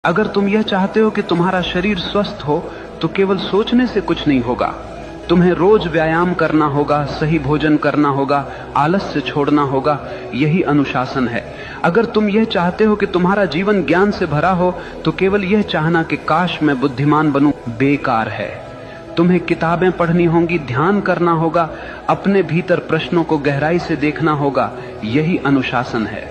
अगर तुम यह चाहते हो कि तुम्हारा शरीर स्वस्थ हो तो केवल सोचने से कुछ नहीं होगा। तुम्हें रोज व्यायाम करना होगा, सही भोजन करना होगा, आलस्य छोड़ना होगा। यही अनुशासन है। अगर तुम यह चाहते हो कि तुम्हारा जीवन ज्ञान से भरा हो तो केवल यह चाहना कि काश मैं बुद्धिमान बनूं बेकार है। तुम्हें किताबें पढ़नी होंगी, ध्यान करना होगा, अपने भीतर प्रश्नों को गहराई से देखना होगा। यही अनुशासन है।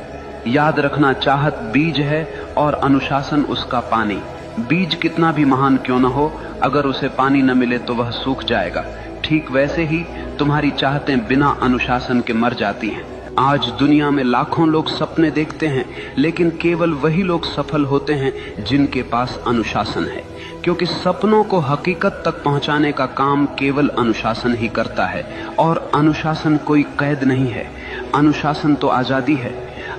याद रखना, चाहत बीज है और अनुशासन उसका पानी। बीज कितना भी महान क्यों न हो, अगर उसे पानी न मिले तो वह सूख जाएगा। ठीक वैसे ही तुम्हारी चाहतें बिना अनुशासन के मर जाती हैं। आज दुनिया में लाखों लोग सपने देखते हैं, लेकिन केवल वही लोग सफल होते हैं जिनके पास अनुशासन है, क्योंकि सपनों को हकीकत तक पहुंचाने का काम केवल अनुशासन ही करता है। और अनुशासन कोई कैद नहीं है। अनुशासन तो आजादी है।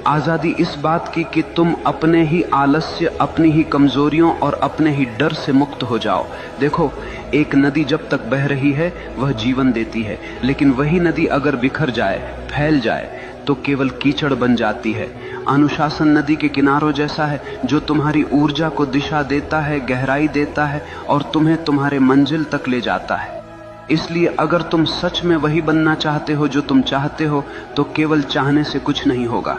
आजादी इस बात की कि तुम अपने ही आलस्य, अपनी ही कमजोरियों और अपने ही डर से मुक्त हो जाओ। देखो, एक नदी जब तक बह रही है वह जीवन देती है, लेकिन वही नदी अगर बिखर जाए, फैल जाए तो केवल कीचड़ बन जाती है। अनुशासन नदी के किनारों जैसा है, जो तुम्हारी ऊर्जा को दिशा देता है, गहराई देता है और तुम्हें तुम्हारे मंजिल तक ले जाता है। इसलिए अगर तुम सच में वही बनना चाहते हो जो तुम चाहते हो तो केवल चाहने से कुछ नहीं होगा।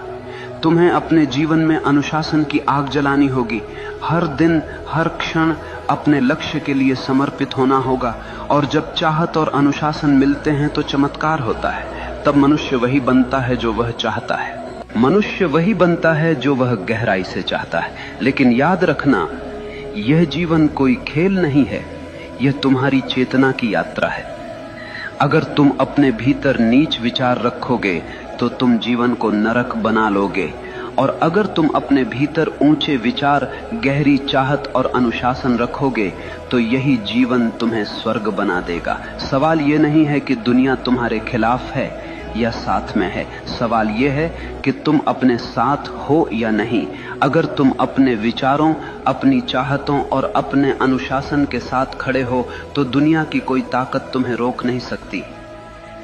तुम्हें अपने जीवन में अनुशासन की आग जलानी होगी। हर दिन, हर क्षण अपने लक्ष्य के लिए समर्पित होना होगा। और जब चाहत और अनुशासन मिलते हैं तो चमत्कार होता है। तब मनुष्य वही बनता है जो वह चाहता है। मनुष्य वही बनता है जो वह गहराई से चाहता है। लेकिन याद रखना, यह जीवन कोई खेल नहीं है, यह तुम्हारी चेतना की यात्रा है। अगर तुम अपने भीतर नीच विचार रखोगे तो तुम जीवन को नरक बना लोगे, और अगर तुम अपने भीतर ऊंचे विचार, गहरी चाहत और अनुशासन रखोगे तो यही जीवन तुम्हें स्वर्ग बना देगा। सवाल ये नहीं है कि दुनिया तुम्हारे खिलाफ है या साथ में है। सवाल यह है कि तुम अपने साथ हो या नहीं। अगर तुम अपने विचारों, अपनी चाहतों और अपने अनुशासन के साथ खड़े हो तो दुनिया की कोई ताकत तुम्हें रोक नहीं सकती।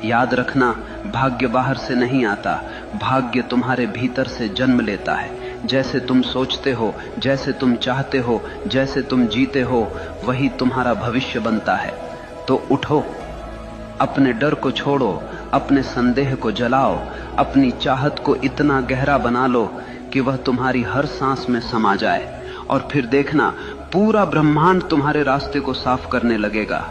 याद रखना, भाग्य बाहर से नहीं आता, भाग्य तुम्हारे भीतर से जन्म लेता है। जैसे तुम सोचते हो, जैसे तुम चाहते हो, जैसे तुम जीते हो, वही तुम्हारा भविष्य बनता है। तो उठो, अपने डर को छोड़ो, अपने संदेह को जलाओ, अपनी चाहत को इतना गहरा बना लो कि वह तुम्हारी हर सांस में समा जाए, और फिर देखना पूरा ब्रह्मांड तुम्हारे रास्ते को साफ करने लगेगा।